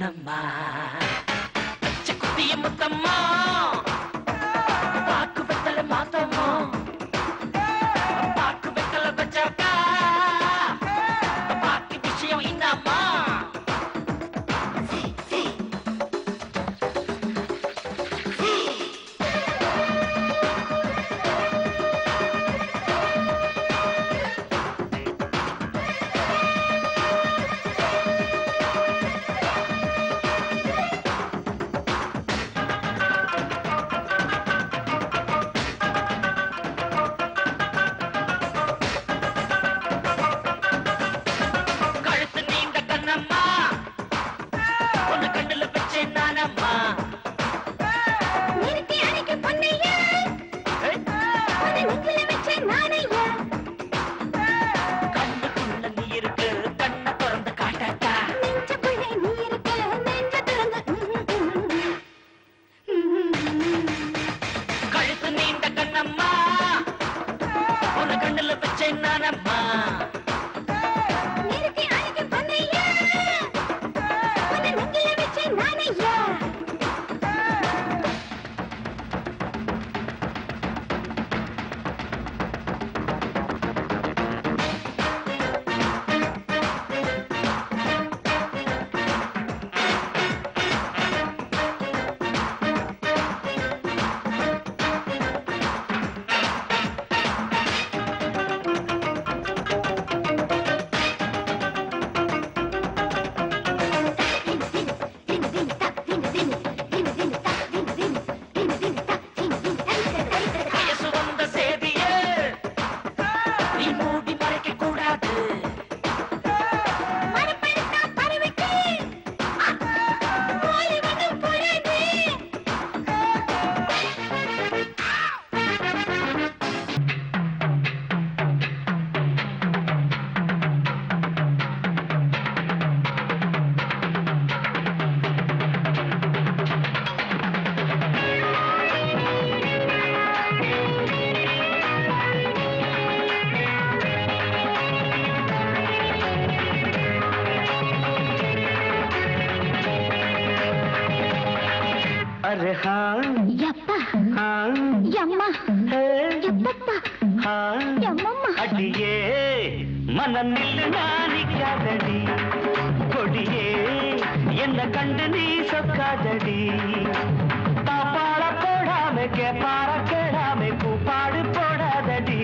கண்ணம்மா குட்டிய முத்தம்மா பாக்கு வெத்தல மாத்தம்மா பாக்கு வெத்தல வச்சாக்கா பாக்கி விஷயம் என்னம்மா अरे हाँ ಯಪ್ಪ हाँ ಯಮ್ಮ है ಯಪ್ಪಪ್ಪ हाँ ಯಮ್ಮಮ್ಮ அடியே மனநில் நாணிக்காதடி கொடியே என்ன கண்டு நீ சொக்காதடி பாப்பாள போடாம கேப்பார கேடாம கூப்பாடு போடாதடி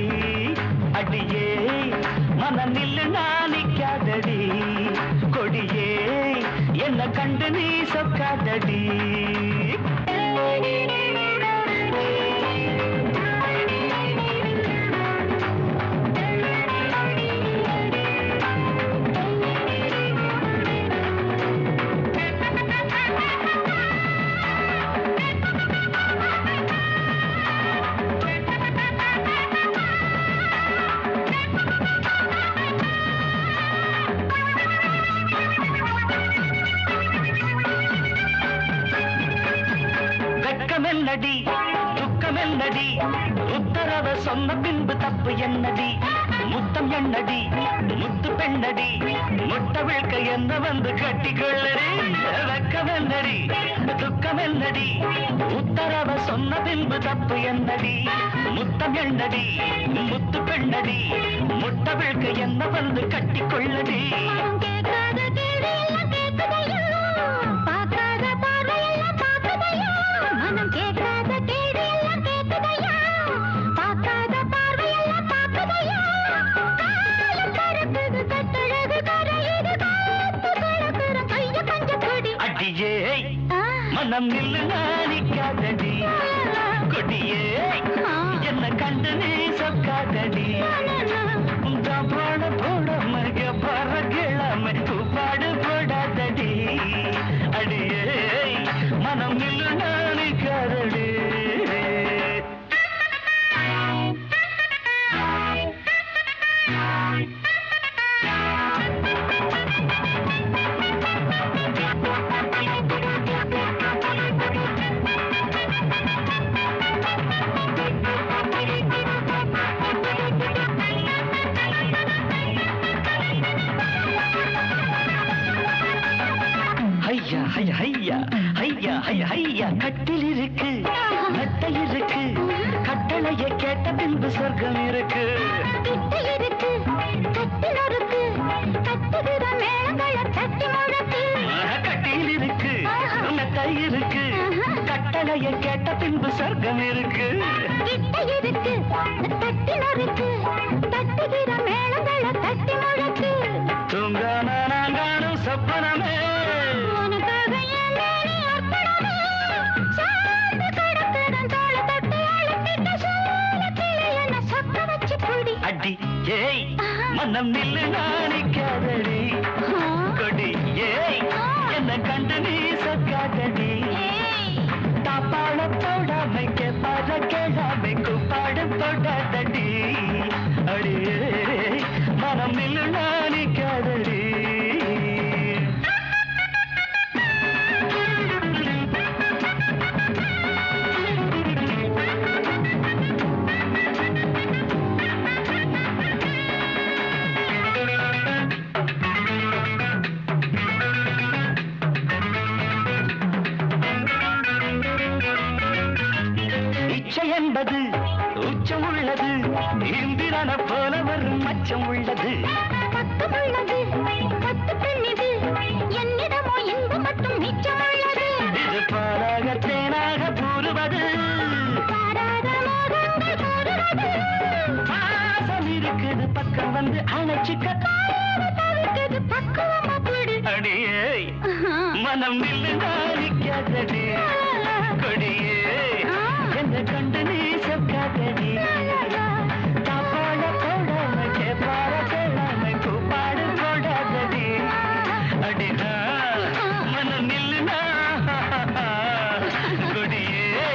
அடியே மனநில் நாணிக்காதடி கொடியே என்ன கண்டு நீ சொக்காதடி வெட்கமென்னடி துக்கமென்னடி உத்தரவ சொன்ன பின்பு தப்பு என்னடி முத்தம் என்னடி முத்து பெண்ணடி முட்ட விழ்க்க என்ன வந்து கட்டிக்கொள்ளடி வெட்கமென்னடி துக்கமென்னடி உத்தரவ சொன்ன பின்பு தப்பு என்னடி முத்தம் என்னடி முத்து பெண்ணடி முட்ட விழ்க்க என்ன வந்து கட்டிக்கொள்ளடி மனம் நில்லு நாணிக்காதடி கொடியே என்ன கண்டு நீ சொக்காதடி போட போட மக பறக்கிழமை பாடு போடாதடி அடியே மனம் நில்லு நாணிக்காதடி ஐயா கட்டில் இருக்கு நட்டை இருக்கு கட்டளையை கேட்ட பின்பு சொர்க்கம் இருக்கு கிட்ட இருக்கு கட்டில் இருக்கு கட்டுகிற மேளங்களை தட்டி முழக்கு கட்டில் இருக்கு நட்டை இருக்கு கட்டளையை கேட்ட பின்பு சொர்க்கம் இருக்கு கிட்ட இருக்கு கட்டில் இருக்கு தட்டுகிற மேளங்களை தட்டி முழக்கு தூங்காம நான் காணும் சொப்பனமே உனக்காக என் மேனி அர்ப்பணமே சார்ந்து கிடக்கிறேன் தோளை தொட்டு அழுத்திட்ட சோளத்திலே என்ன சொக்க வச்சு புடி அடி ஏய் மனம் நில்லு நாணிக்காதடி கொடி ஏய் என்ன கண்டு நீ சொக்காதடி தாப்பாள போடாமை கேப்பாட கேளாமை கூப்பாடு போடாதடி அடியே மனம் நில்லு நாணிக்காதடி என்பது உச்சம் உள்ளது இந்திரன போல வரும் மச்சம் உள்ளது பக்கம் உள்ளது பத்து பெண்ணிது என்னிடமோ இன்பு மட்டும் மிச்சம் உள்ளது இது பாராக தேனாக கூறுவது பாராத மோகங்கள் கூறுவது பாசம் இருக்குது பக்கம் வந்து அணைச்சிக்க தவிர்க்குது பக்குவமா பிடி அடியே மனம் நில்லு நாளிக்காதடி கொடியே என்ன கண்டு நீ சொக்காதடி தாப்பாள போடாமை கேப்பார கேளாமை கூப்பாடு போடாதடி அடினா மனம் நில்லுனா கொடியே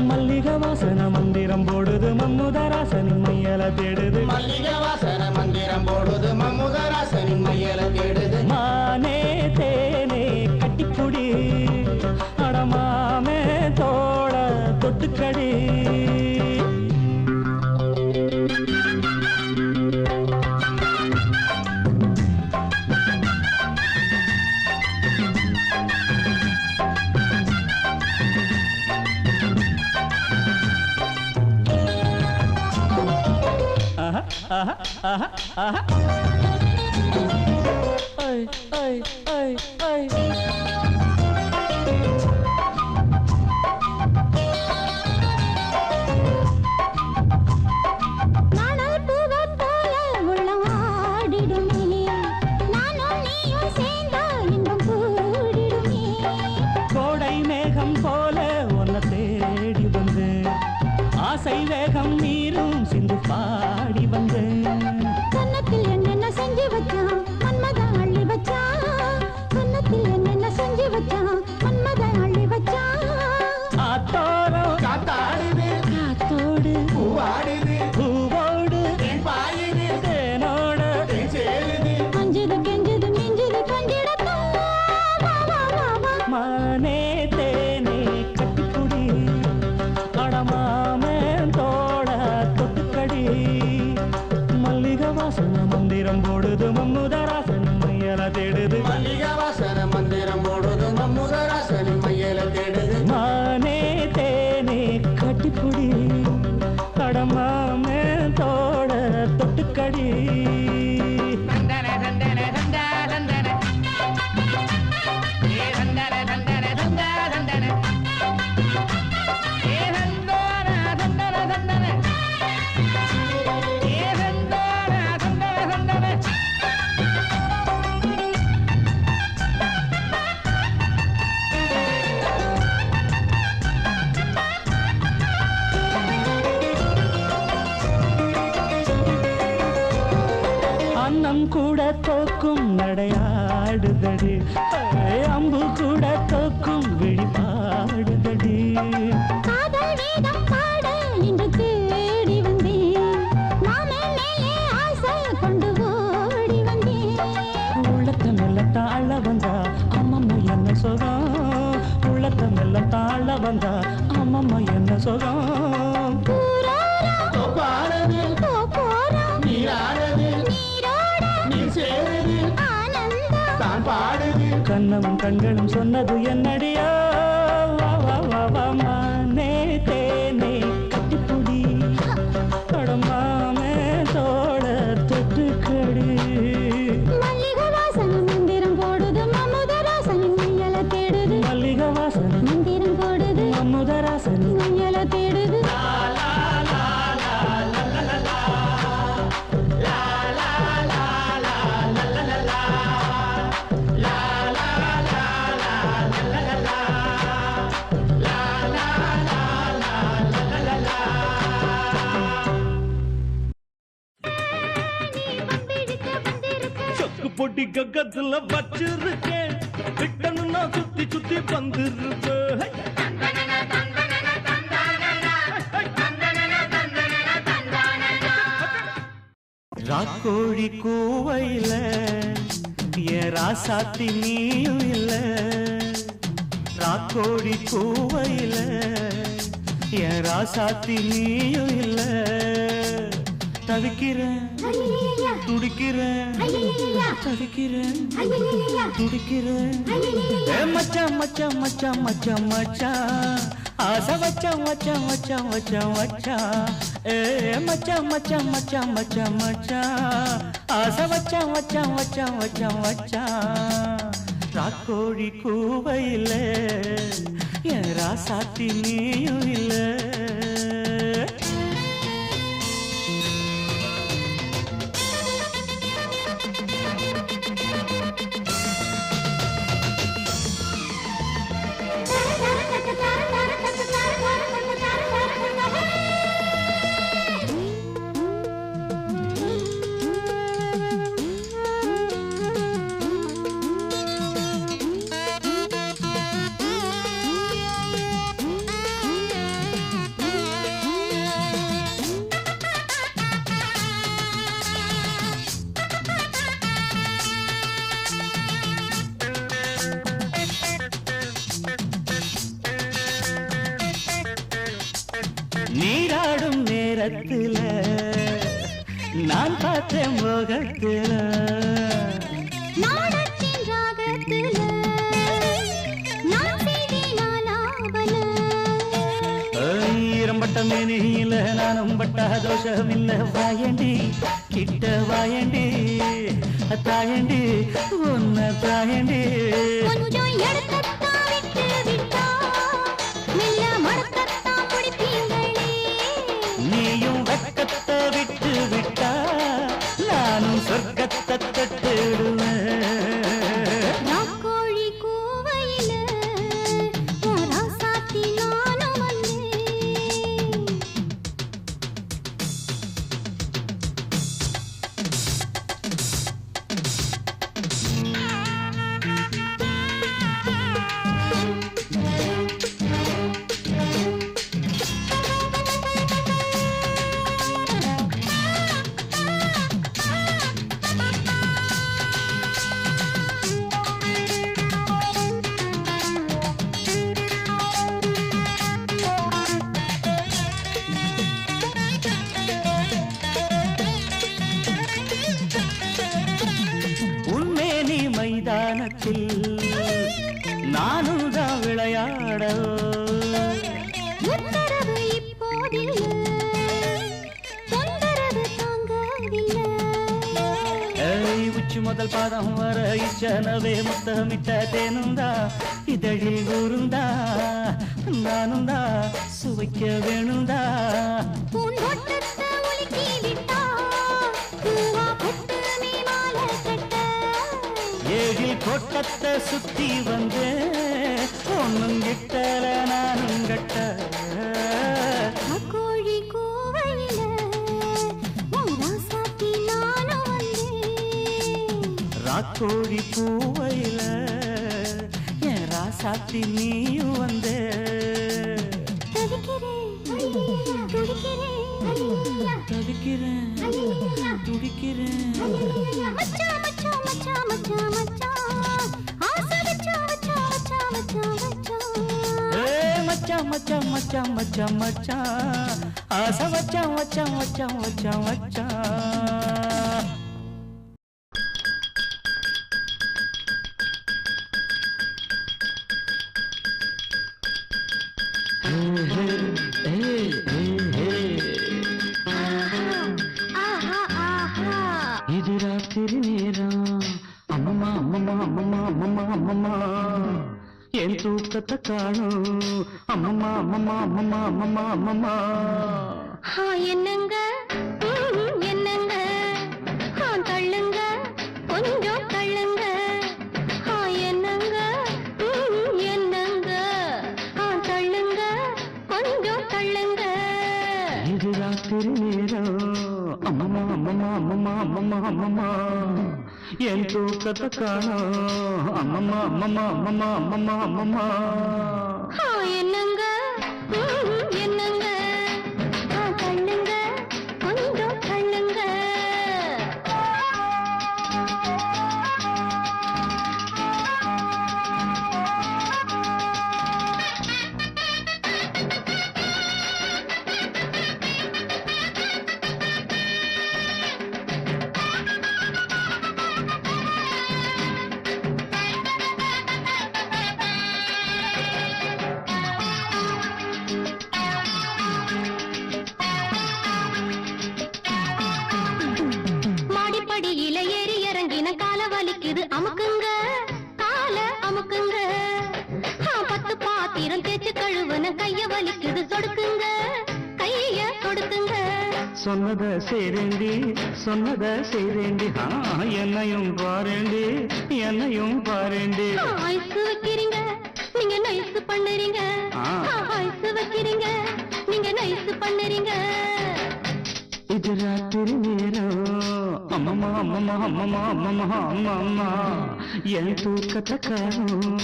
மல்லிக வாசன மந்திரம் போடுது மம்முதராசனின் மையல தேடுது மல்லிக வாசன மந்திரம் போடுது மம்முதராசனின் மையல தேடுது மானே தேனே கட்டிப்புடி அடமாமே தோள தொட்டுக்கடி கோடை மேகம் போல உன்னை தேடி வந்து ஆசை வேகம் நீரும் சிந்து பாடி வந்து கன்னத்தில் என்னென்ன செஞ்சு வச்சான் மன்மதன் அள்ளி வச்சான் கன்னத்தில் என்னென்ன செஞ்சு வச்சான் மன்மதன் அள்ளி வச்சான் ஆத்தோரம் காத்தாடுது காத்தோடு பூவாடுது பூவோடு பாயுது தேனோட சேருது அஞ்சுது கெஞ்சுது மிஞ்சுது கொஞ்சிடத்தான் வா வா வா வா மானே தேனே கட்டிப்புடி அடமாமே தோட தொட்டுக்கடி பொன்னம் கூட தோக்கும் நடையாடுதடி அம்பு கூட தோக்கும் விழிபாடுதடி காதல் வேதம் பாட இன்று தேடி வந்தேன் மாமே மேலே ஆசை கொண்டு ஓடி வந்தேன் உள்ளத்தை மெல்ல தாழ வந்தா அம்மம்மா என்ன சுகம் உள்ளத்தை மெல்ல தாழ வந்தா அம்மம்மா என்ன சுகம் பாடுது நீராடுது நீ சேருது தான் பாடுது கண்ணமும் கண்களும் சொன்னது என்னடியா வா வா வா வா மானே தேனே கட்டிப்புடி கடமாமே தோட தொட்டுக்கடி மல்லிகை வாசனை மந்திரம் போடுது மமுதராசனி மையல தேடுது மல்லிகை வாசனை மந்திரம் போடுது அமுதராசனி மையல தேடுது பொட்டி கக்கத்துல வச்சிருக்கேன் விட்டணும் நான் சுத்தி சுத்தி வந்துருப்பேன் ராக்கோழி கூவையில என் ராசாத்தி நீயும் இல்ல ராக்கோழி கூவையில என் ராசாத்தி நீயும் இல்ல தவிக்கிறேன் துடிக்கிறேன் தவிக்கிறேன் துடிக்கிறேன் மச்சான் மச்சான் மச்சான் மச்சான் மச்சான் ஆசை வச்சான் வச்சான் வச்சான் வச்சான் வச்சான் மச்சான் மச்சான் மச்சான் மச்சான் மச்சான் ஆசை வச்சான் வச்சான் வச்சான் வச்சான் வச்சான் ராக்கோழி கூவையில என் ராசாத்தி நீயும் இல்லை நீராடும் நேரத்துல நான் பார்த்தேன் முகத்துல நாடத்தின் ராகத்துல நான் செய்தேன் ஆலாபன ஈரம்பட்ட மேனியில நானும் பட்ட தோஷம் இல்ல வாயண்டி கிட்ட வாயண்டி தாயண்டி உன்ன தாயண்டி கொஞ்சம் எடுக்கத்தான் விட்டு விட்டா மெல்ல மடக்கத்தான் பிடிப்பீங்களே நீயும் வெக்கத்தை விட்டு விட்டா நானும் சொர்க்கத்தை தொட்டுடுவேன் ராக்கோழி கூவையில உன் ராசாத்தி நானும் வந்தேன் உன்மேனி மைதானத்தில் நானும் தான் விளையாட உத்தரவு இப்போதில்லை தொந்தரவு தாங்கவில்லை உச்சி முதல் பாதம் வர இச்சனவே முத்தமிட்ட தேனுந்தா இதழில் ஊருந்தா நானும் தான் சுவைக்க வேணுந்தா பூந்தோட்டத்தை உலுக்கி விட்டா பூவா புட்டு நீ மாலை கட்ட ஏழில் கோட்டத்தை சுத்தி வந்து ஒன்னும் கிட்டல நானும் கட்ட கோழி கூவையில உன் ராசாத்தி நானும் வந்தேன் நாக்கோழி பூவையில என் ராசாத்தி நீயும் வந்த தவிக்கிறேன் துடிக்கிறேன் மச்சான் மச்சான் மச்சான் மச்சான் மச்சான் ஆசை மச்சான் மச்சான் மச்சான் மச்சான் மச்சான் இது ராத்திரி நேரம் அம்மம்மா அம்மம்மா அம்மம்மா அம்மம்மா அம்மம்மா என் தூக்கத்தை காணும் அம்மம்மா அம்மம்மா அம்மம்மா அம்மம்மா அம்மம்மா என்னங்க என்னங்க தள்ளுங்க கொஞ்சம் தள்ளுங்க என்னங்க என்னங்க தள்ளுங்க கொஞ்சம் தள்ளுங்க இது ராத்திரி நேரம் அம்மம்மா அம்மம்மா அம்மம்மா அம்மம்மா அம்மம்மா என் தூக்கத்தை காணும் அம்மம்மா அம்மம்மா அம்மம்மா அம்மம்மா அம்மம்மா என்னங்க என்னங்க தள்ளுங்க கொஞ்சம் தள்ளுங்க அமுக்குங்க கால அமுக்குங்க 10 பாத்திரம் தேய்ச்சு கழுவுன கைய வலிக்குது சொடுக்குங்க கைய கொடுக்குங்க சொன்னத செய்றேண்டி என்னையும் பாரேண்டி ஐஸ் வைக்கிறீங்க நீங்க நைஸ் பண்ணுறீங்க ஐஸ் வைக்கிறீங்க நீங்க நைஸ் பண்ணுறீங்க இது ராத்திரி நேரம் அம்மம்மா அம்மம்மா அம்மம்மா அம்மம்மா அம்மம்மா என் தூக்கத்தை காணும்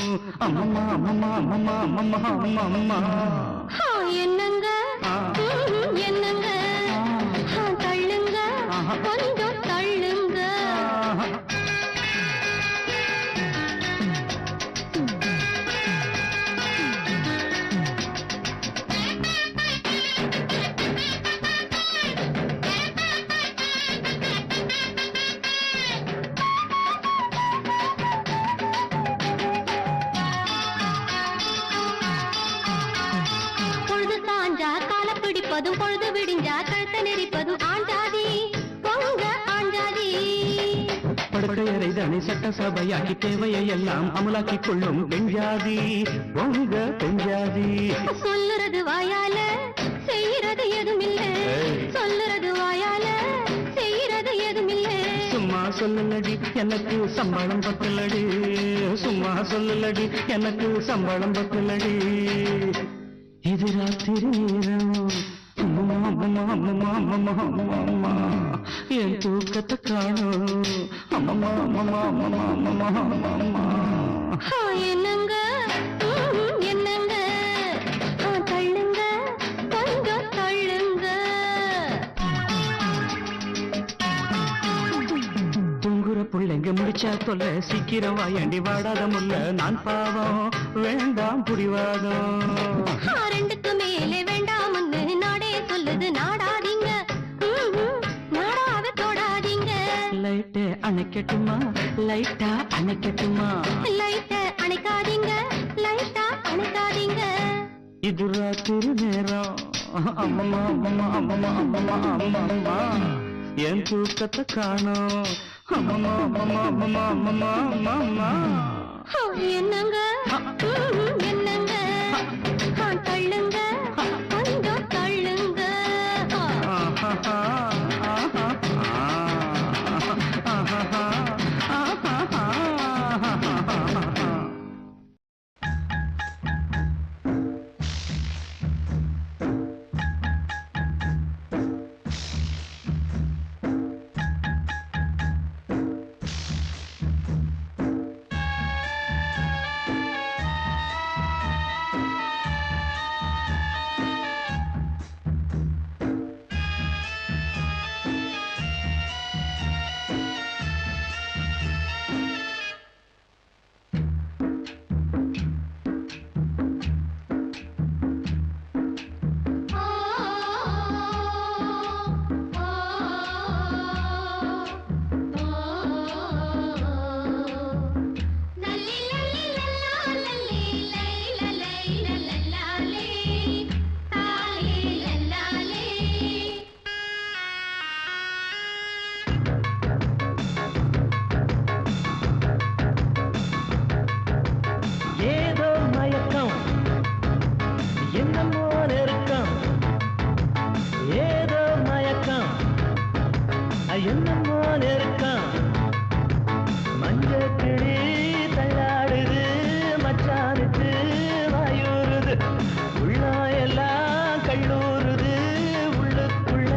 அம்மம்மா அம்மம்மா அம்மம்மா அம்மம்மா அம்மம்மா என்னங்க என்னங்க தள்ளுங்க கொஞ்சம் தள்ளுங்க பொழுது விடிஞ்சா கழுத்த நெரிப்பதும் ஆண்டாதி பொங்க ஆண்டாதி படுக்கையறை தானே சட்டசபையாக்கி தேவையை எல்லாம் அமலாக்கிக் கொள்ளும் பெஞ்சாதி பொங்க பெஞ்சாதி சொல்லுறது வாயால செய்யறது எதுமில்லை சொல்லுறது வாயால செய்யறது எதுமில்லை சும்மா சொல்லலடி எனக்கு சம்பளம் பத்தலடி சும்மா சொல்லலடி எனக்கு சம்பளம் பத்தலடி இது ராத்திரி நேரம் அம்மம்மா அம்மம்மா அம்மம்மா அம்மம்மா அம்மம்மா என் தூக்கத்தை காணும் அம்மம்மா அம்மம்மா அம்மம்மா அம்மம்மா அம்மம்மா என்னங்க என்னங்க தள்ளுங்க கொஞ்சம் தள்ளுங்க தூங்குற பிள்ளைங்க முடிச்சா தொல்ல சீக்கிரம் வாயாண்டி வாடாத முல்ல நான் பாவம் வேண்டாம் புடிவாதம் ரெண்டுக்கு மேலே வேண்டாம்னு நாடே சொல்லுது நாடாதீங்க நாடாவ தொடாதீங்க லைட்டை அணைக்கட்டுமா லைட்டா அணைக்கட்டுமா லைட்டை அணைக்காதீங்க லைட்டா அணைக்காதீங்க இது ராத்திரி நேரம் அம்மம்மா அம்மம்மா அம்மம்மா அம்மம்மா அம்மம்மா என் தூக்கத்தை காணும் அம்மம்மா அம்மம்மா அம்மம்மா அம்மம்மா அம்மம்மா என்னங்க என்னங்க தள்ளுங்க கொஞ்சம் தள்ளுங்க என்னமோ நெருக்கம் மஞ்சள் கிளி தள்ளாடுது மச்சானுக்கு வாயூறுது உள்ளா எல்லாம் கல்லூருது உள்ளுக்குள்ள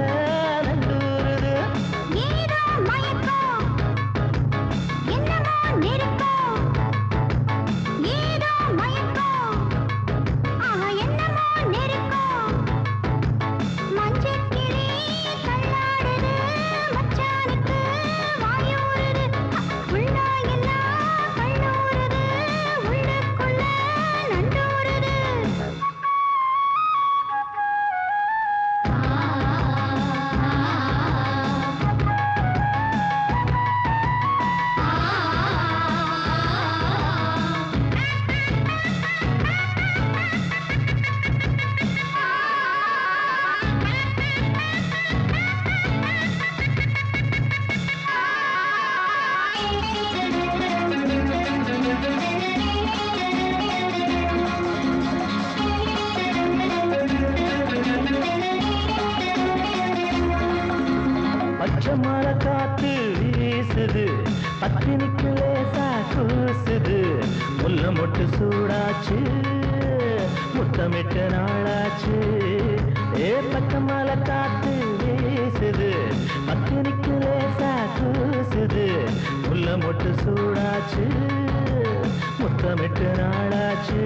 நண்டூருது ஏதோ மயக்கம் என்னமோ நெருக்கம் ஏதோ மயக்கம் ஆஹா என்னமோ நெருக்கம் மஞ்சள் கிளி தள்ளாடுது மச்சானுக்கு வாயூறுது உள்ளா எல்லாம் கல்லூருது உள்ளுக்குள்ள நண்டூருது பச்சை மர காத்து வீசுது பத்தினிக்கு லேசா கூசுது முல்ல மொட்டு சூடாச்சு முத்தமிட்ட நாளாச்சு பச்சை மர காத்து வீசுது பத்தினிக்கு லேசா கூசுது முல்ல மொட்டு சூடாச்சு முத்தமிட்ட நாளாச்சு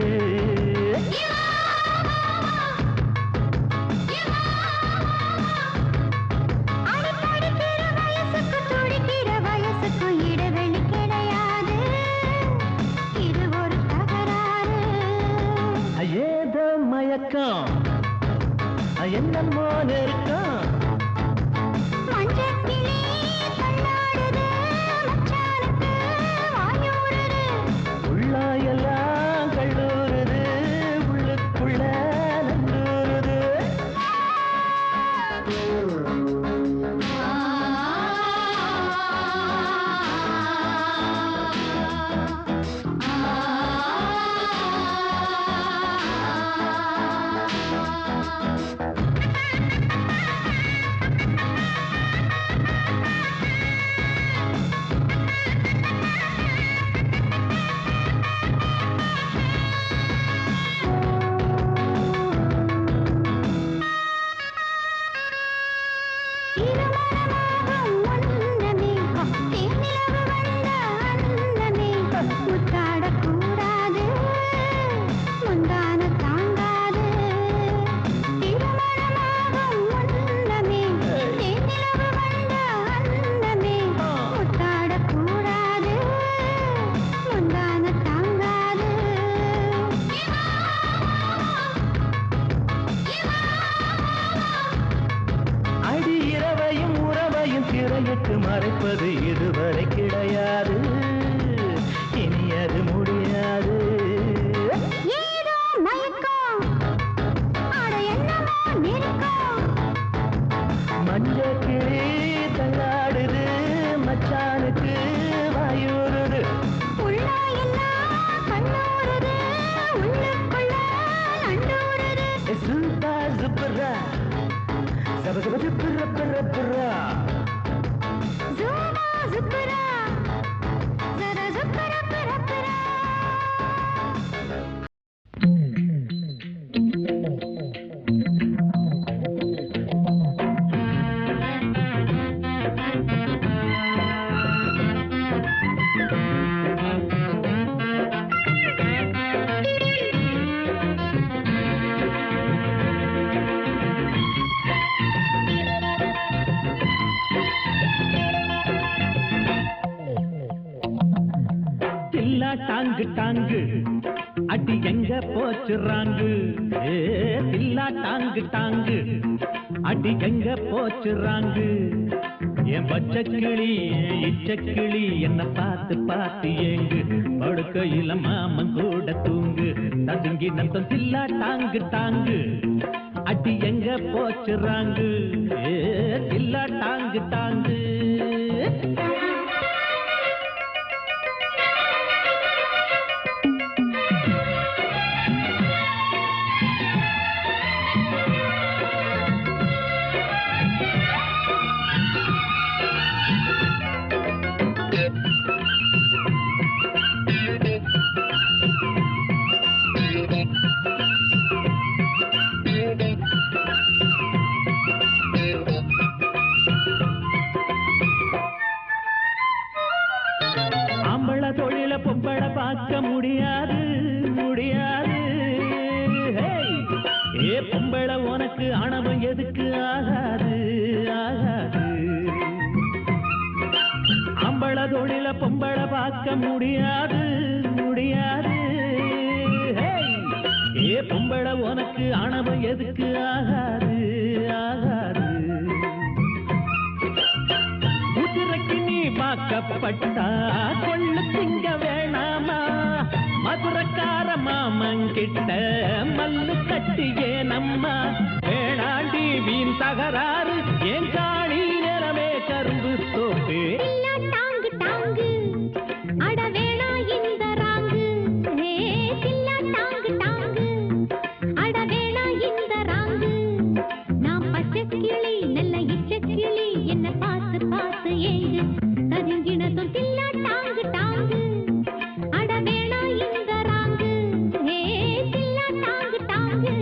அடிக்கடிக்கிற வயசுக்கு துடிக்கிற வயசுக்கு இடைவெளி கிடையாது இது ஒரு தகராறு ஏதோ மயக்கம் என்னமோ நெருக்கம் மஞ்சள் கிளி தள்ளாடுது மச்சானுக்கு வாயூறுது உள்ளா எல்லாம் கல்லூருது உள்ளுக்குள்ள நண்டூருது திருமணமாகும் முன்னமே தேனிலவு வந்த அன்னமே முத்தாடக்கூடாது முந்தான தாங்காது திருமணமாகும் முன்னமே தேனிலவு வந்த அன்னமே முத்தாடக்கூடாது முந்தான தாங்காது அடி இரவையும் உறவையும் திரையிட்டு மறைப்பது இதுவரை கிடையாது இனி அது முடியாது ஏதோ மயக்கம் அட என்னமோ நெருக்கம் மஞ்சள் கிளி தள்ளாடுது மச்சானுக்கு வாயூறுது உள்ளா எல்லாம் கண்ணூறுது உள்ளுக்குள்ள நண்டூறுது சுப்பா சுப்பரா சப சப சுப்பர பர பரா ஜூமா ஜுக்குரா ஜர ஜுக்குர பர பரா தில்லா டாங்கு டாங்கு அடி எங்க போச்சுறாங்கு தில்லா டாங்கு டாங்கு அடி எங்க போச்சுறாங்கு என் பச்சக்கிளி இச்சக்கிளி என்ன பார்த்து பார்த்து ஏங்கு படுக்கையில மாமன் கூட தூங்கு ததுங்கி நந்தம் தில்லா டாங்கு டாங்கு அடி எங்க போச்சுறாங்கு தில்லா டாங்கு டாங்கு முடியாது முடியாது. ஏ பொம்பளை உனக்கு ஆணவம் எதுக்கு ஆகாது ஆகாது. அம்பள தொழில பொம்பளை பார்க்க முடியாது முடியாது. ஏ பொம்பளை உனக்கு ஆணவம் எதுக்கு ஆகாது ஆகாது. குதிரைக்கு நீ வாக்கப்பட்டா கொள்ளு திங்க வேணாமா? மதுரக்கார மாமங்கிட்ட மல்லு கட்டியே நம்மா. வேணாண்டி வீண் தகராறு ஏன் காணி நிறமே கரும்பு தோப்பு. தாங்கு தாங்கு அட வேணா இந்த ராங்கு. தாங்கு தாங்கு அட வேணா இந்த ராங்கு. நான் பச்சை கிளி நல்ல இச்ச கிளி என்ன பார்த்து பார்த்து ஏங்கு. கருங்கின தொட்டில்லா தாங்கு தாங்கு அட வேணா இந்த ராங்கு. தாங்கு தாங்கு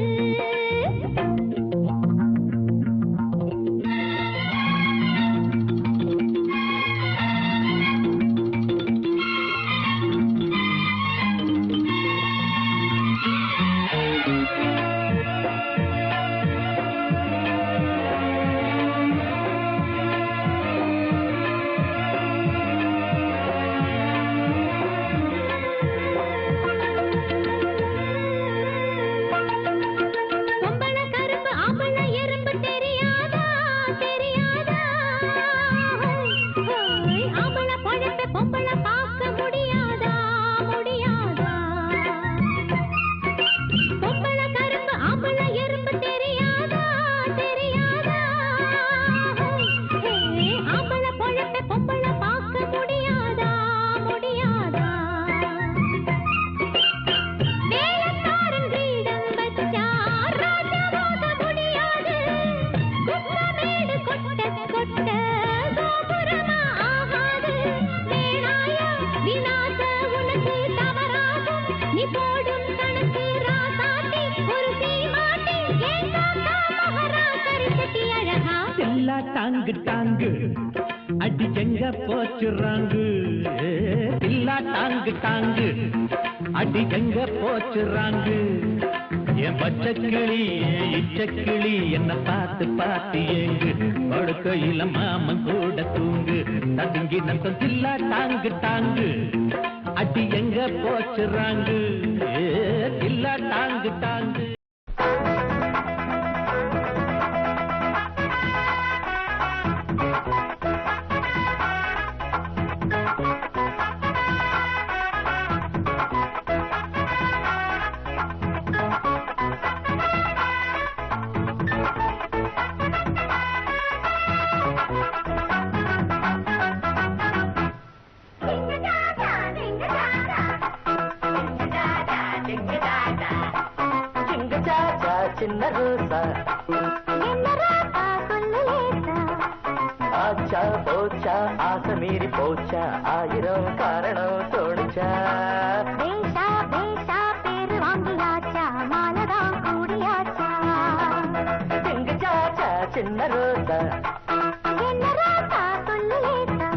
டாங்கு டாங்கு அடி எங்க போச்சுறாங்கு. இல்லா டாங்கு டாங்கு அடி எங்க போச்சுறாங்கு. என் பச்சை கிளி இச்ச கிளி என்ன பார்த்து பார்த்து ஏங்கு. படுக்கையில மாமன் கூட தூங்கு. ததுங்கி நந்தம் இல்லா டாங்கு டாங்கு அடி எங்க போச்சுறாங்கு. இல்லா டாங்கு டாங்கு. சின்ன ரோசா ஆச்சா போச்சா ஆசை மீறி போச்சா ஆயிரம் காரணம் தோணுச்சா. பேஷா பேஷா பேரு வாங்கியாச்சா மாலதான் கூடியாச்சா. எங்க சாச்சா சின்ன ரோசா என்ன ராசா சொல்லு லேசா.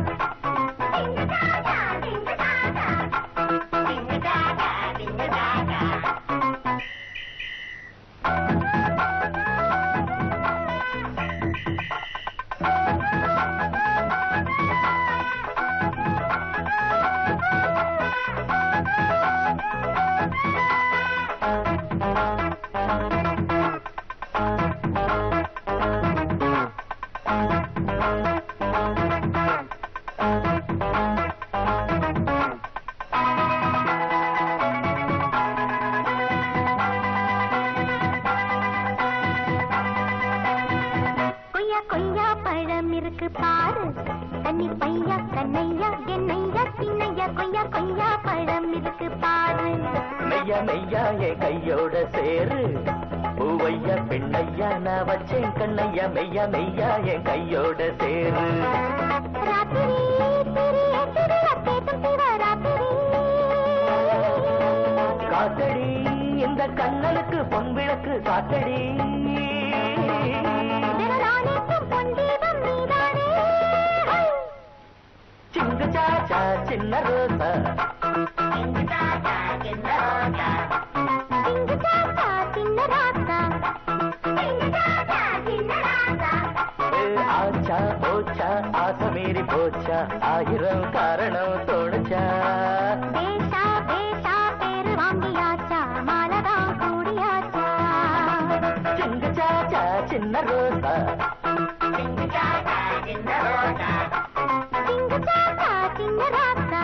இருக்கு பாரு. தண்ணி பையா கண்ணையா என்னையா சின்னையா கொய்யா கொய்யா பழம் இருக்கு பாரு. மெய்யா மெய்யா என் கையோட சேரு பூவையா பெண்ணையா நான் வச்சேன் கண்ணையா. மெய்யா மெய்யா என் கையோட சேரு. ராத்திரி காத்தடி இந்த கண்ணலுக்கு பொன் விளக்கு காத்தடி. சின்ன ரோசா ஆசை மீறி போச்சா ஆயிரம் காரணம் தோணுச்சா பேஷா பேஷா பேரு வாங்கியாச்சா மாலதான் கூடியாச்சா சிங்கு சாச்சா சின்ன ரோசா சிங்கு சாச்சா சின்ன ராசா சிங்கு சாச்சா சின்ன ராசா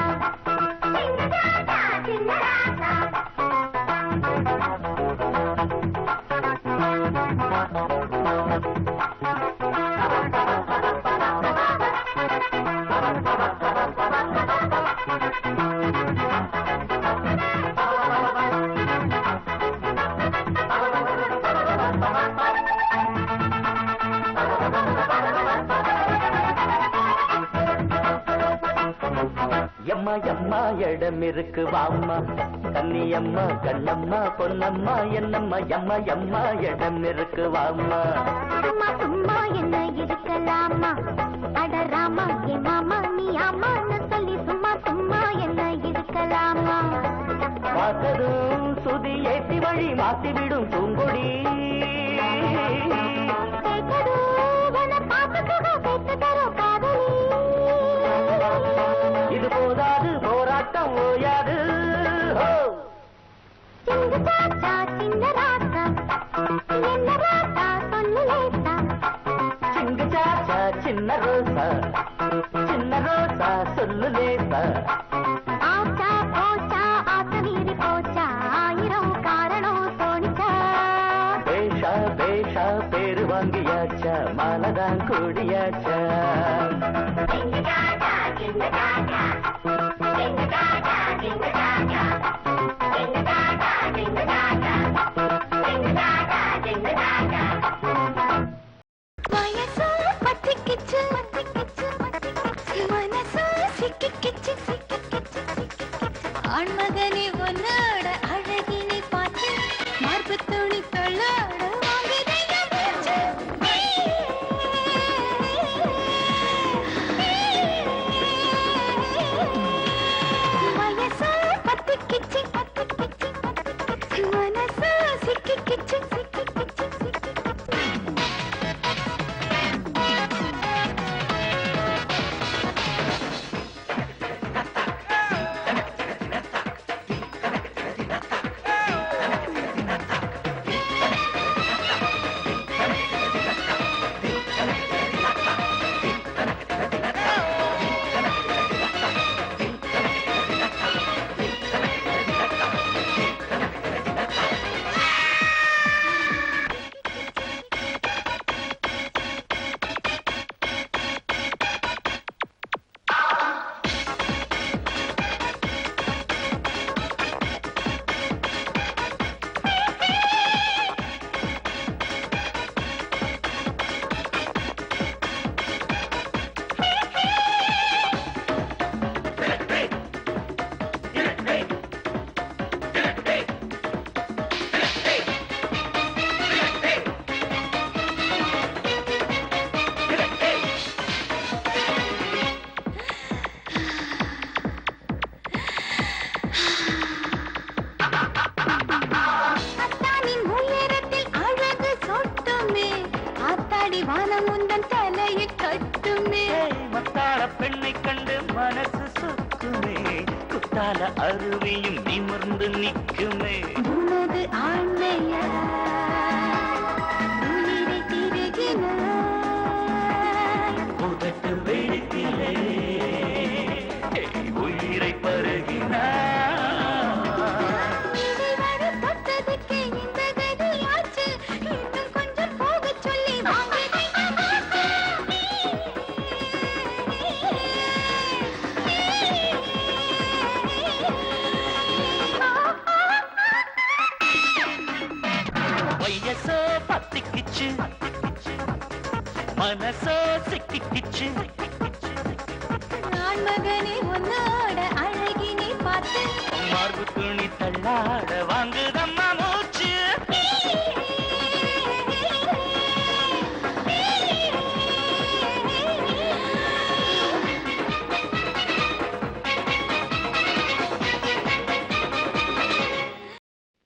எம்மா எம்மா இடம் இருக்கு வாம்மா கன்னியம்மா கண்ணம்மா பொன்னம்மா என்னம்மா எம்மா எம்மா இடம் இருக்கு வாம்மா சும்மா சும்மா என்ன இருக்கலாமா அடராமா ஏ மாமா நீ ஆமான்னு சொல்லி சும்மா சும்மா என்ன இருக்கலாமா பார்த்ததும் சுதி ஏற்றி வழி மாத்திவிடும் பூங்கொடி கேட்கதோ உன பார்த்துக்கோ கேட்டு தரும் காதலி இது போதாது போராட்டம் ஓயாது சிங்கு சாச்சா சின்ன ராசா என்ன ராசா சொல்லு லேசா சிங்கு சாச்சா சின்ன ரோசா சொல்லு லேசா ஆச்சா போச்சா ஆசை மீறி போச்சா ஆயிரம் காரணம் தோணிச்சா பேஷா பேஷா பேரு வாங்கியாச்சா மாலதான் கூடியாச்சா சிங்கு சாச்சா சின்ன ராசா சிங்கு சாச்சா சின்ன ராசா சிங்கு சாச்சா சின்ன ராசா சிங்கு சாச்சா சின்ன ராசா வயசு பத்திக்கிச்சு மனசு சிக்கிக்கிச்சு ஆண்மகனே உன்னோட அழகினை பார்த்து மார்பு துணி தொಳ್ಳோட வாங்குதைய மூச்சு. வயசு பத்திக்கிச்சு மனசு சிக்கிக்கிச்சு பெண்ணை கண்டு மனசு சொக்குமே குத்தால அருவியும் நிமிர்ந்து நிற்குமே உனது ஆண்மையா உயிரை திருகினாய் உதட்டு வெடித்திலே உயிரை பருகினார் இதுவரை தொட்டதுக்கு இந்த கதியாச்சு இன்னும் கொஞ்சம் போகச் சொல்லி வாங்குதை வயசோ பத்திக்கிச்சு மனசோ சிக்கிக்கிச்சு ஆண்மகனே உன்னோட அழகினை பார்த்து மார்பு துணி தள்ளாட வாங்குதம்மா மூச்சு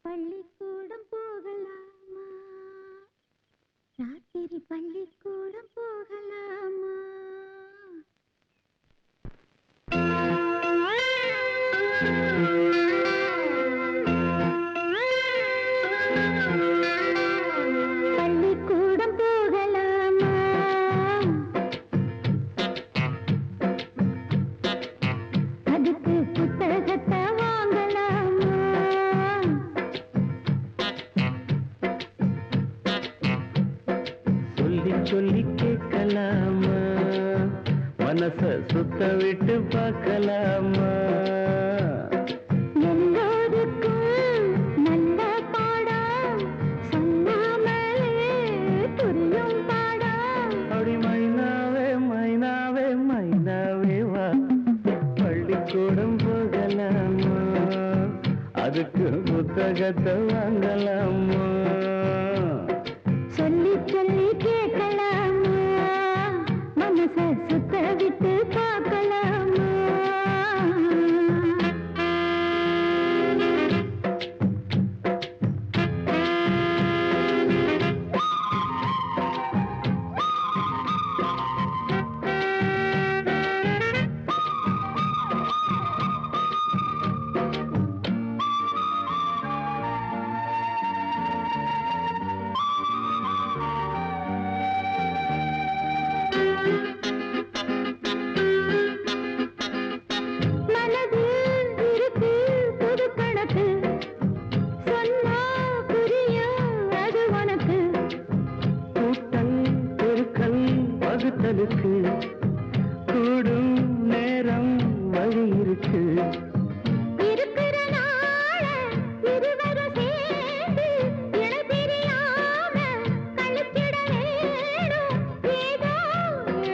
பள்ளிக்கூடம் போகலாமா ராத்திரி பள்ளிக்கூடம் போகலாமா மனச சுத்த விட்டு பார்க்கலாமா எல்லோருக்கும் நல்ல பாடம் சொல்லாமலே புரியும் பாடம் அப்படி மைனாவே மைனாவே மைனாவே வா பள்ளிக்கூடம் போகலாமா அதுக்கு புத்தகத்தை வாங்கலாமா சொல்லி சொல்லி கேட்கலாமா மனச சுத்த விட்டு பார்க்கலாமா கூடும் நேரம் வழி இருக்கு இருக்கிற நாள இருவரும் சேர்ந்து இணை பிரியாம கழிச்சிட வேணும் ஏதோ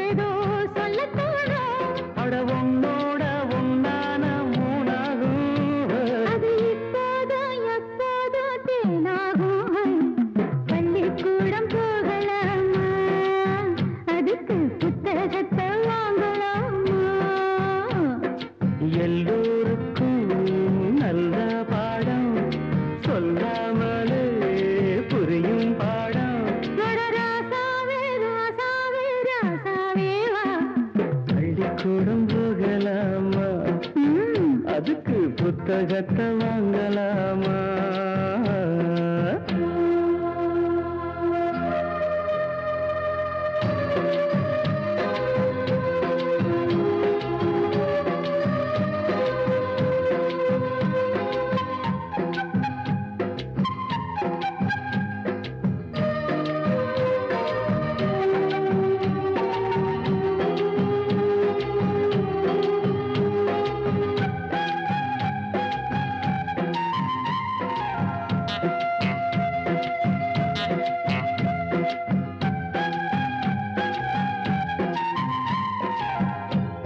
ஏதோ சொல்லத் தோணும் அட உன்னோட உன்னான மூணாகும் அது இப்போதோ எப்போதோ தேனாகும் பள்ளிக்கூடம் போகலாமா அதுக்கு புத்தகத்தை வாங்கலாமா எல்லோருக்கும் நல்ல பாடம் சொல்லாமலே புரியும் பாடம் ராசாவே ராசாவே ராசாவே வா பள்ளிக்கூடம் போகலாமா அதுக்கு புத்தகத்தை வாங்கலாமா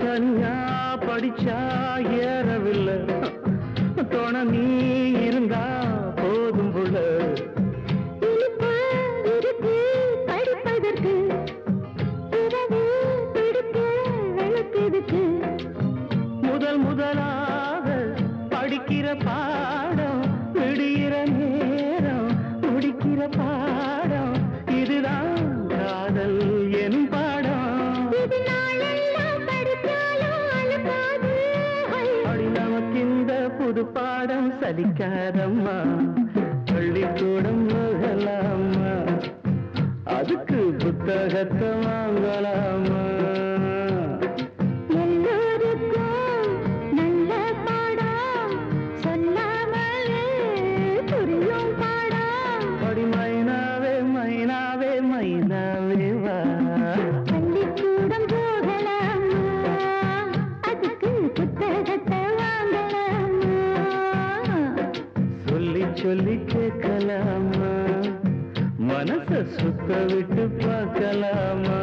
தனியா படிச்சா ஏறவில்லை துணை நீ இருந்தா போதும் புள்ள இனிப்பு இருக்கு படிப்பதற்கு இரவு பிடிக்க வெளுக்குதுக்கு முதல் முதலாக படிக்கிற பாடம் விடுகிற நேரம் முடிக்கிற பாடம் இதுதான் காதல் எனும் பாடம் இது நாளெல்லாம் படித்தாலும் அழுக்காது அடி நமக்கு இந்த புது பாடம் சலிக்காதம்மா பள்ளிக்கூடம் போகலாமா அதுக்கு புத்தகத்தை வாங்கலாமா எல்லோருக்கும் நல்ல பாடம் சொல்லாமலே புரியும் பாடம் அடி மைனாவே மைனாவே மைனாவே வா பள்ளிக்கூடம் போகலாமா அதுக்கு புத்தகத்தை வாங்கலாமா சொல்லி சொல்லி கேட்கலாமா மனச சுத்த விட்டு பார்க்கலாமா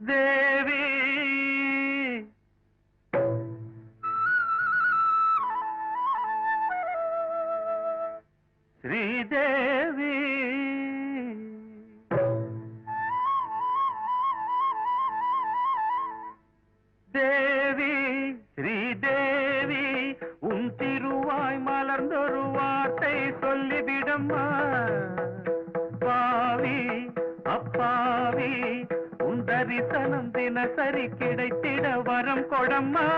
தேவி ஸ்ரீதேவி தேவி ஸ்ரீதேவி உன் திருவாய் மலர்ந்தொரு வார்த்தை சொல்லிவிடம்மா பாவி அப்பாவி உன் தரிசனம் தினசரி கிடைத்திட வரம் கொடம்மா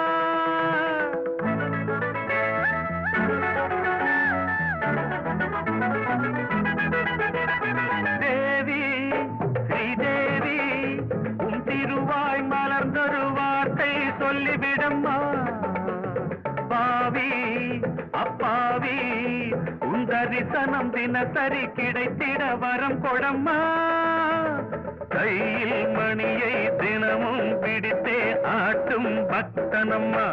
தரிசனம் தினசரி கிடைத்திட வரம் கொடம்மா கையில் மணியை தினமும் பிடித்தே ஆட்டும் பக்தனம்மா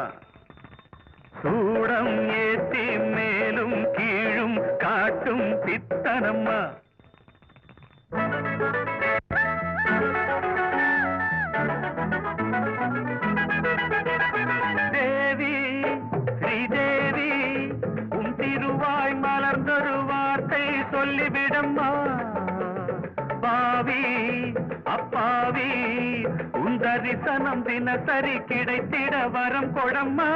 சூடம் ஏற்றி மேலும் கீழும் காட்டும் பித்தனம்மா தேவி ஸ்ரீதேவி உன் திருவாய் மலர்ந்தொரு வார்த்தை சொல்லிவிடம்மா பாவி அப்பாவி உன் தரிசனம் தினசரி கிடைத்திட வரம் கொடம்மா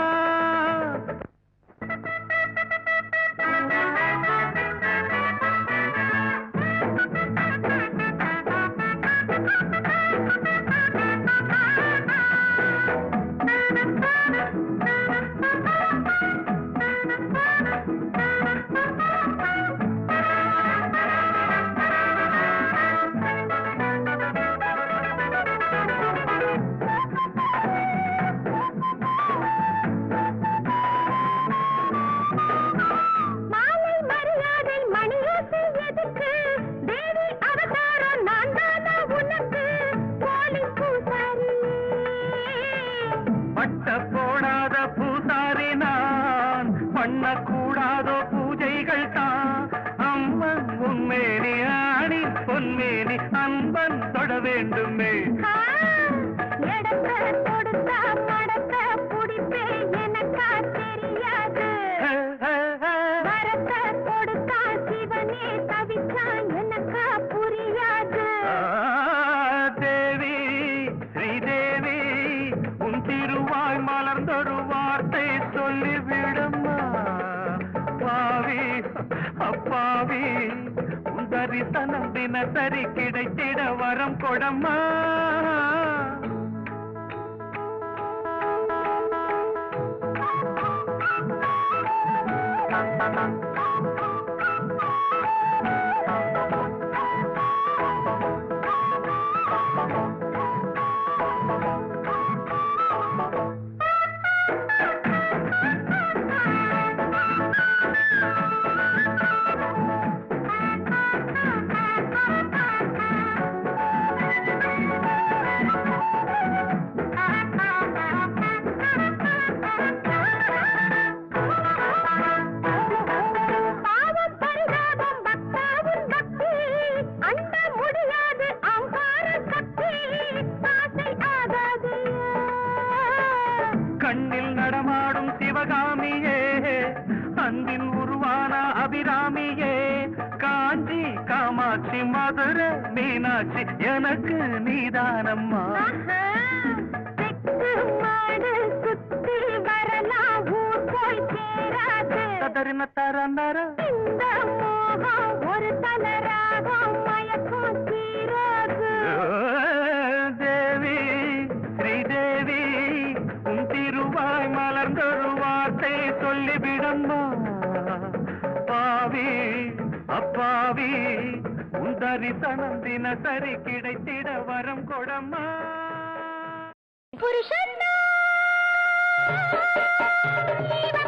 போடாத பூசாரி நான் பண்ணக்கூடாதோ பூஜைகள் தான் அம்மன் உன்மேனி ஆணி பொன்மேனி அன்பன் தொட வேண்டுமே தேவி ஸ்ரீதேவி உன் திருவாய் மலர்ந்தொரு வார்த்தை சொல்லிவிடம்மா பாவி அப்பாவி உன் தரிசனம் தினசரி கிடைத்திட வரம் கொடம்மா கண்ணில் நடமாடும் சிவகாமியே அன்பின் உருவான அபிராமியே காஞ்சி காமாட்சி மதுரை மீனாட்சி எனக்கு நீதானம்மா தரின தரந்தர ஒரு தலராகம் மயக்கம் தீராது தேவி ஸ்ரீதேவி உன் திருவாய் மலர்ந்தொரு வார்த்தை சொல்லிவிடம்மா பாவி அப்பாவி உன் தரிசனம் தினசரி கிடைத்திட வரம் கொடம்மா புருஷன்னா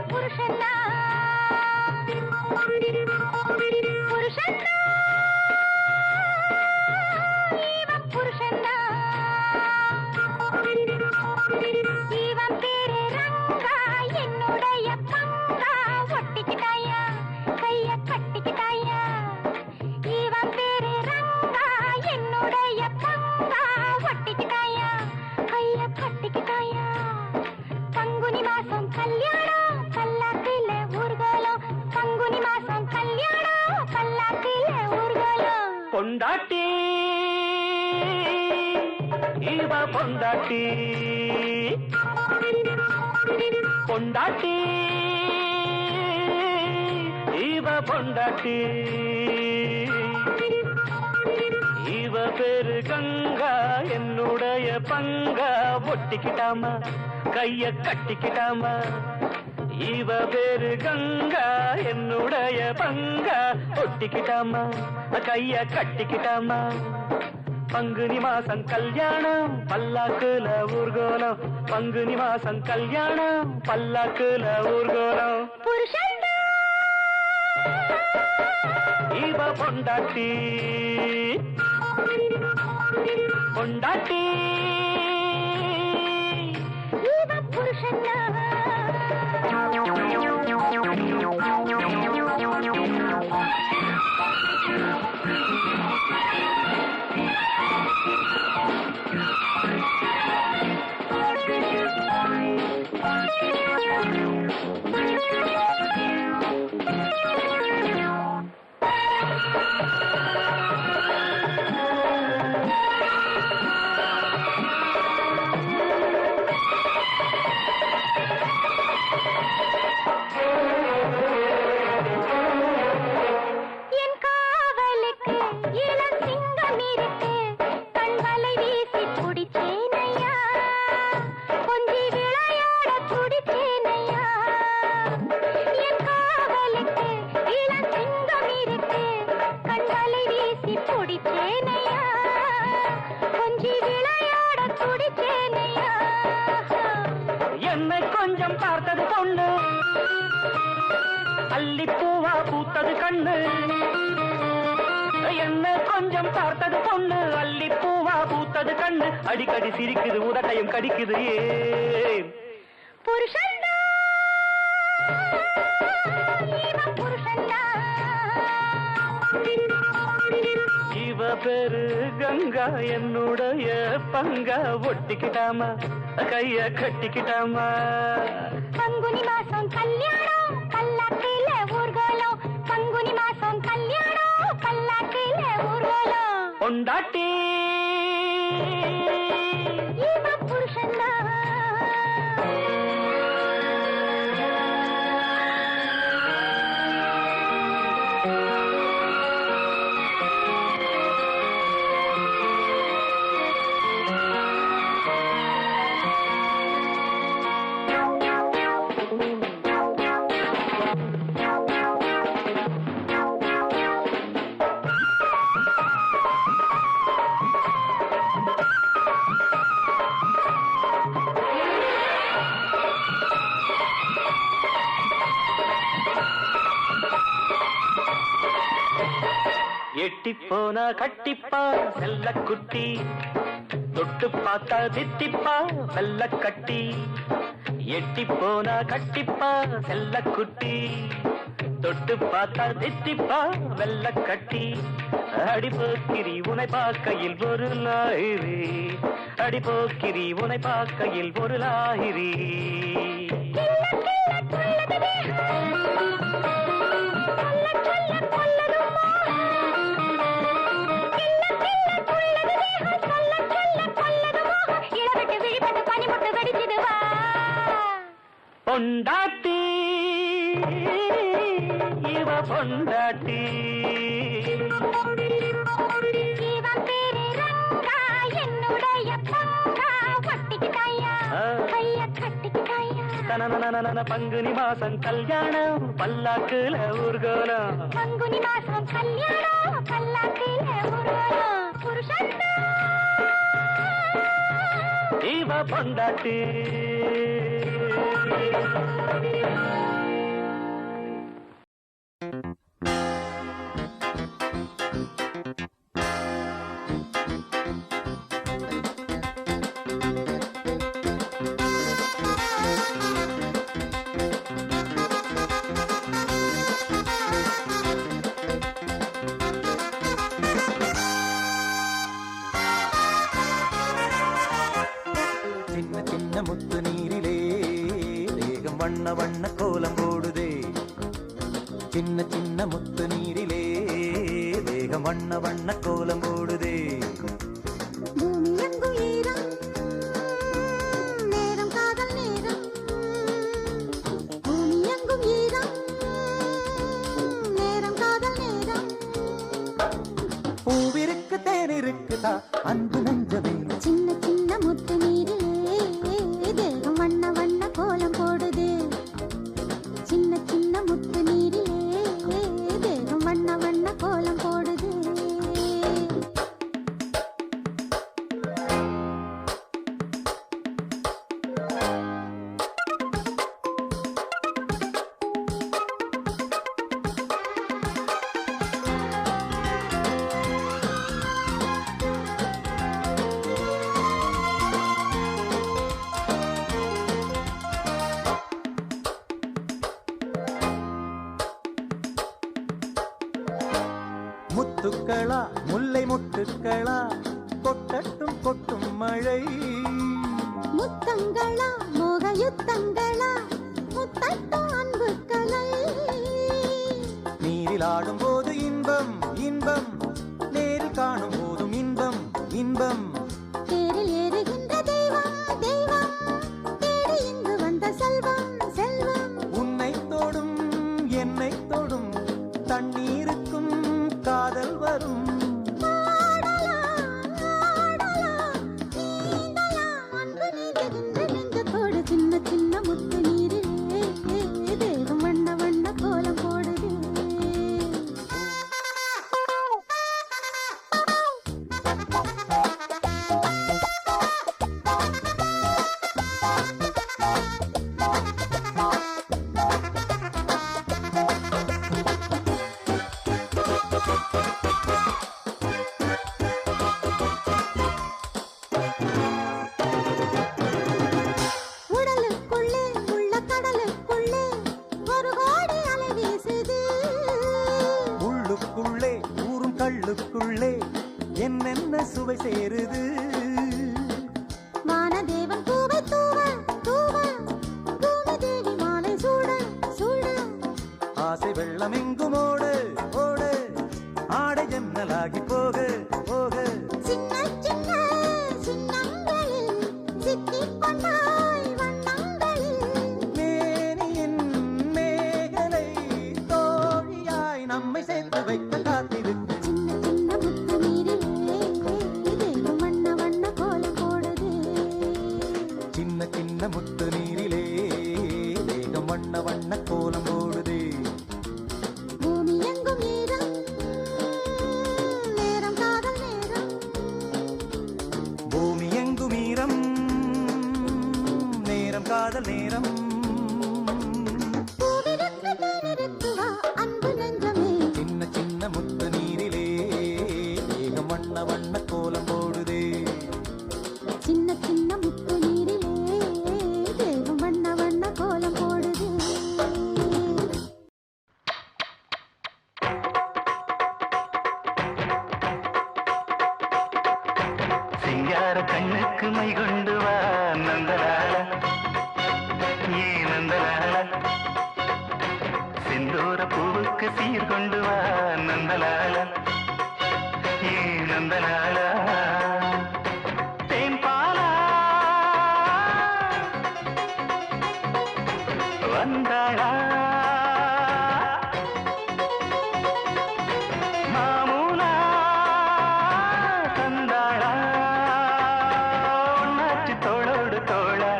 புருஷன்னா புருஷன்னா புருஷன்னா இவன் பேரு ரங்கா என்னுடைய பங்கா ஒட்டிக்கிட்டாயா கைய கட்டிக்கிட்டாயா இவன் பேரு ரங்கா என்னுடைய பங்கா ஒட்டிக்கிட்டாயா கைய கட்டிக்கிட்டாயா பங்குனி மாசம் கல்யாணம் பல்லாக்கில ஊர்கோலம் பங்குனி மாசம் கல்யாணம் பல்லாக்கில ஊர்கோலம் பொண்டாட்டி இவ பொண்டாட்டி பொண்டாட்டி இவ பொண்டாட்டி இவ பேரு கங்கா என்னுடைய பங்கா ஒட்டிக்கிட்டாமா கைய கட்டிக்கிட்டாமா இவ பேரு கங்கா என்னுடைய பங்கா ஒட்டிக்கிட்டாமா கைய கட்டிக்கிட்டாமா பங்குனி மாசம் கல்யாணம் பல்லாக்குல ஊர்கோலம் பங்குனி மாசம் கல்யாணம் பல்லாக்குல ஊர்கோலம் புருஷன்னா இவ பொண்டாட்டி பொண்டாட்டி இவ புருஷன்னா என்னை கொஞ்சம் பார்த்தது பொண்ணு அல்லிப்பூவா பூத்தது கண்ணு என்னை கொஞ்சம் பார்த்தது பொண்ணு அல்லிப்பூவா பூத்தது கண்ணு அடிக்கடி சிரிக்குது உதட்டையும் கடிக்குது ஏன் புருஷன்டா இவன் புருஷன்டா இவ பேரு கங்கா என்னுடைய பங்கா ஒட்டிக்கிட்டாமா கைய கட்டிக்கிட்டாமா பங்குனி மாசம் கல்யாணம் பல்லாக்குல ஊர்கோலம் பங்குனி மாசம் கல்யாணம் பல்லாக்குல ஊர்கோலம் பொண்டாட்டி இவன் புருஷன்டா எட்டிப்போனா கட்டிப்பா செல்ல குட்டி தொட்டு பார்த்தா தித்திப்பா வெள்ள கட்டி எட்டிப்போனா கட்டிப்பா செல்ல குட்டி தொட்டு பார்த்தா தித்திப்பா வெள்ள கட்டி அடிபோக்கிரி உனை பார்க்கையில் ஒரு லாயிரி அடிபோக்கிரி உனை பார்க்கையில் ஒரு லாயிரி பொண்டாட்டி இவ பொண்டாட்டி இவன் பேரு ரங்கா என்னுடைய பங்கா ஒட்டிக்கிட்டாயா கைய கட்டிக்கிட்டாயா தனனனனன பங்குனி மாசம் கல்யாணம் பல்லாக்குல ஊர்கோலம் பங்குனி மாசம் கல்யாணம் பல்லாக்குல ஊர்வலம் புருஷன்டா இவ பொண்டாட்டி சின்ன சின்ன முத்து நீரிலே தேகம் வண்ண வண்ண கோலம் போடுதே சின்ன சின்ன முத்து நீரிலே தேகம் வண்ண வண்ண கோலம் போடுதே பூமி எங்கும் ஈரம் நேரம் காதல் நேரம் பூமி எங்கும் ஈரம் நேரம் காதல் நேரம் பூவிருக்கு தேனிருக்குதா அன்பு நெஞ்சமே சின்ன சின்ன முத்து நீரிலே தேகம் வண்ண வண்ண கோலம் போடுது சின்ன சின்ன முத்து நீரிலே தேகம் வண்ண வண்ண கோலம் போடுது முத்துக்களா முல்லை முட்டுக்களா கொட்டட்டும் கொட்டும் மழை முத்தங்களா மோக யுத்தங்களா முத்தட்டும் அன்பு கலை நீரில் ஆடும் போது இன்பம் இன்பம் நேரில் காணும் போதும் இன்பம் இன்பம் தேரில் ஏறுகின்ற தெய்வம் தெய்வம் தேடி இங்கு வந்த செல்வம் செல்வம் உன்னை தொடும் என்னை தொடும் தண்ணீருக்கும் காதல் வரும் சின்ன சின்ன முத்து நீரிலே தேகம் வண்ண வண்ண கோலம் போடுது உடலுக்குள்ளே உள்ள கடலுக்குள்ளே ஒரு கோடி அலை வீசுது உள்ளுக்குள்ளே ஊரும் கள்ளுக்குள்ளே என்னென்ன சுவை சேருது வானதேவன் பூவை தூவ தூவ பூமி தேவி மாலை சூட சூட ஆசை வெள்ளம் எங்கும் ஓடு ஓடு ஆடை ஜன்னலாகி போக போக சின்ன சின்ன சின்னங்களில் சிக்கிக் கொண்டாய் வண்ணங்களில் மேனியின் மேகலை தோழியாய் நம்மை சேர்த்து வைக்க காத்திருக்கு சின்ன சின்ன முத்து நீரிலே தேகம் வண்ண வண்ண கோலம் போடுது சின்ன சின்ன முத்து நீரிலே தேகம் வண்ண வண்ண கோலம் போடுது பூமி எங்கும் ஈரம் நேரம் காதல் நேரம் பூமி எங்கும் ஈரம் நேரம் காதல் நேரம் பூவிருக்கு தேனிருக்கு வா அன்பு நெஞ்சமே சின்ன சின்ன முத்து நீரிலே தேகம் வண்ண வண்ண கோலம் போடுது சின்ன சின்ன முத்து நீரிலே தேகம் வண்ண வண்ண கோலம் போடுது சிங்கார கண்ணுக்கு மை கொண்டு வா நந்தலால ஏ நந்தலால செந்தூர பூவுக்கு சீர் கொண்டு வா நந்தலால ஏ நந்தலால தேன்பாலா வந்தாளா மாமூலா தந்தாளா ஒன்னாச்சு தோளோடு தோளா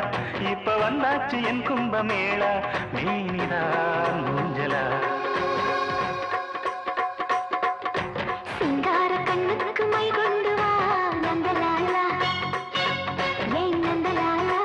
இப்ப வந்தாச்சு என் கும்பமேளா நீனிதான் மூஞ்சலா சிங்கார கண்ணுக்கு மை கொண்டு வா நந்தலாலா ஏன் நந்தலாலா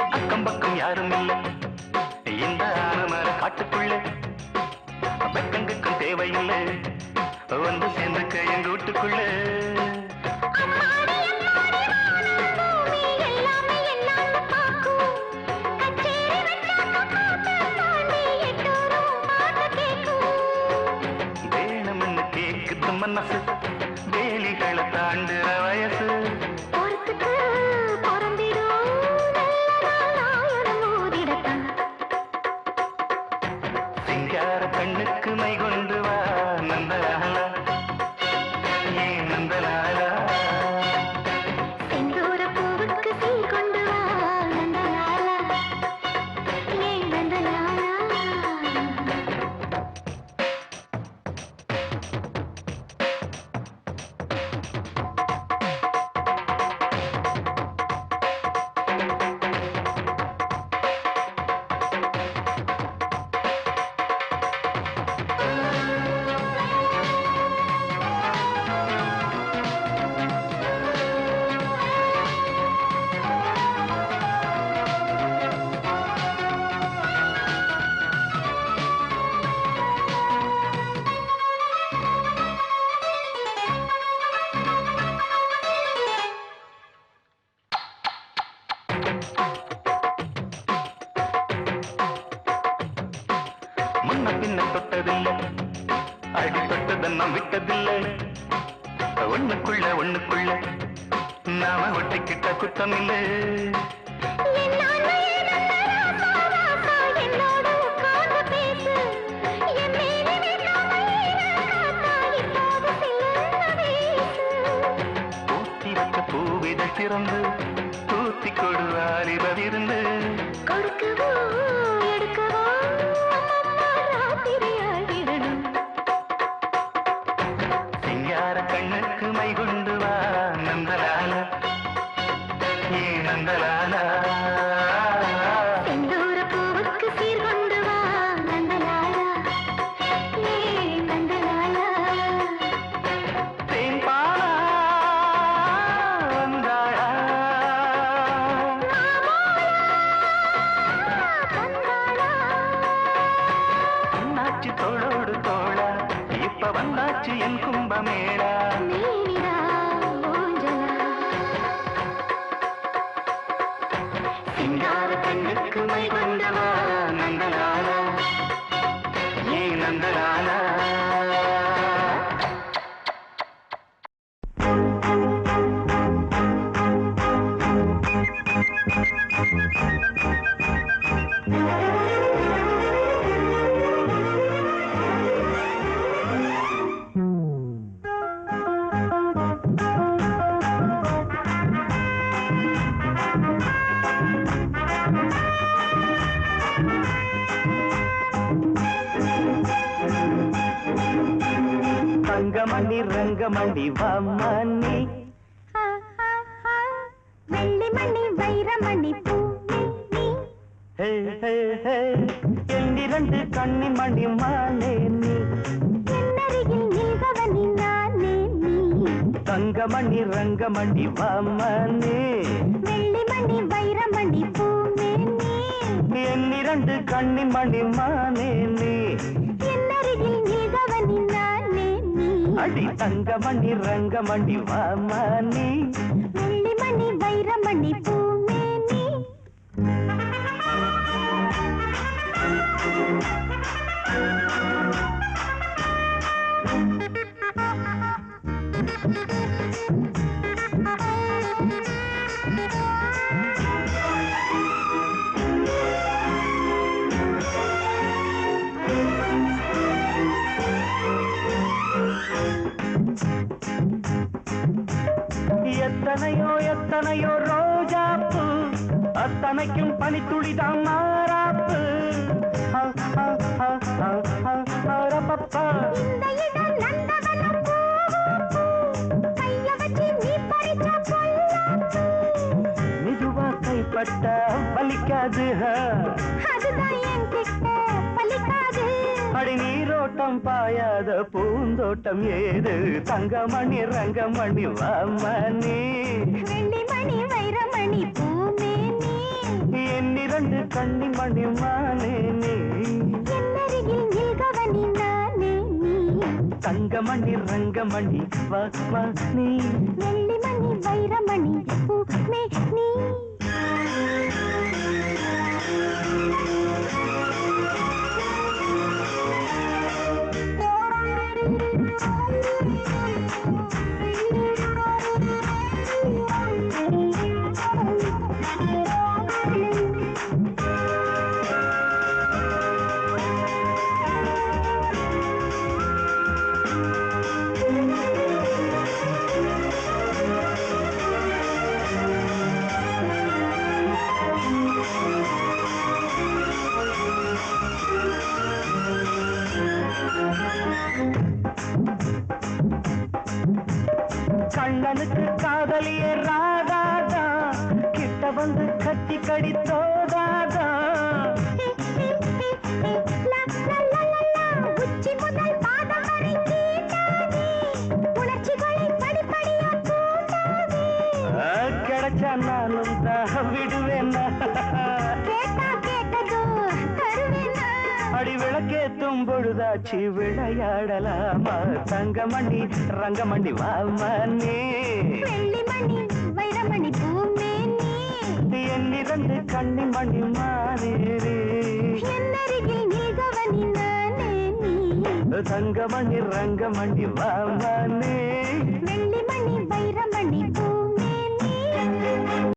அக்கம் பக்கம் யாரும் இல்லை இந்த ஆனமர காட்டுக்குள்ள பக்கங்குக்கும் தேவையில்லை வந்து சேர்ந்துக்க எங்க வீட்டுக்குள்ள வேணும்னு கேக்குது மனசு வேலிகளை தாண்டுற வயசு சிங்கார கண்ணுக்கு மை கொண்டு வா நந்தலாலா ஏ நந்தலாலா செந்தூர பூவுக்கு சீ கொண்டு வா நந்தலாலா ஏன் நந்தலாலா மோகம் விட்டதில்லை ஒண்ணுக்குள்ள ஒண்ணுக்குள்ள நாம ஒட்டிக்கிட்ட குத்தம் இல்லை ஊத்தி வச்ச பூவிதழ் திறந்து ஊத்தி கொடுவாரி பதிர்ந்து கொடுக்கவோ எடுக்கவோ ராத்திரியாகிடணும் சிங்கார கண்ணுக்கு மை கொண்டு வா நந்தலால ஏ நந்தலால செந்தூர பூவுக்கு சீர் கொண்டு வா நந்தலாலா ஏ நந்தலாலா தேன்பாலா வந்தாளா அண்ணாச்சி தோளோடு தோளா இப்ப வந்தாச்சு என் கும்பமேளா நீனிடா ஊஞ்சலா சிங்கார கண்ணுக்கு மை கொண்டவா நந்தலாலா ஏ நந்தலாலா ரங்கமணி ரங்கமணி வாமணி வெள்ளி மணி வைரமணி பூ ஹே ஹே ஹே எண்ணிரண்டு கண்ணி மணி மானே நீ என்னருகில் நில்பவனி நானே நீ தங்கமணி ரங்கமணி வாமணி வெள்ளி மணி வைரமணி பூ நீ எண்ணிரண்டு கண்ணி மணி மானே நீ என்னருகில் நில்பவனி நானே நீ அடி தங்கமணி ரங்கமணி வாமணி வெள்ளி மணி வைரமணி பூ நீ எத்தனையோ எத்தனையோ ரோஜாப்பு அத்தனைக்கும் பனித்துளிதான் மாறாப்பு ரப்பப்பா. இந்த இடம் நந்தவனம் பூ கைய வச்சு நீ பறிச்ச பொல்லாப்பு மெதுவா கைப்பட்ட வலிக்காது அதுதான் என்கிட்ட பலிக்காது அடி நீரோட்டம் பாயாத பூந்தோட்டம் ஏது தங்கமணி ரங்கமணி வாமணி வெள்ளி மணி வைரமணி பூமேனி என்னிரண்டு கண்ணி மணி மானே நீ என்னருகில் நில்கவனி நானே நீ தங்கமணி ரங்கமணி வா வா நீ வெள்ளி மணி வைரமணி பூமேனி கண்ணனுக்கு காதலியே ராதாதா கிட்ட வந்து கத்தி கடித்தோதாதா உச்சி முதல் பாதம் வரை தீண்டாதே உணர்ச்சிகளை படிப்படியா தூண்டாதே கிடைச்சா நானும் தான் விடுவேன் கேட்டா கேட்டதோ தருவேனா அடி விளக்கேத்தும் பொழுதாச்சு விளையாடலாமா தங்கமணி ரங்கமணி வாமணி வெள்ளி மணி வைரமணி பூமேனி என்னிரண்டு கண்ணி மணி மாறி என்னருகில் நில்கவனி நானே நீ தங்கமணி ரங்கமணி வாமானே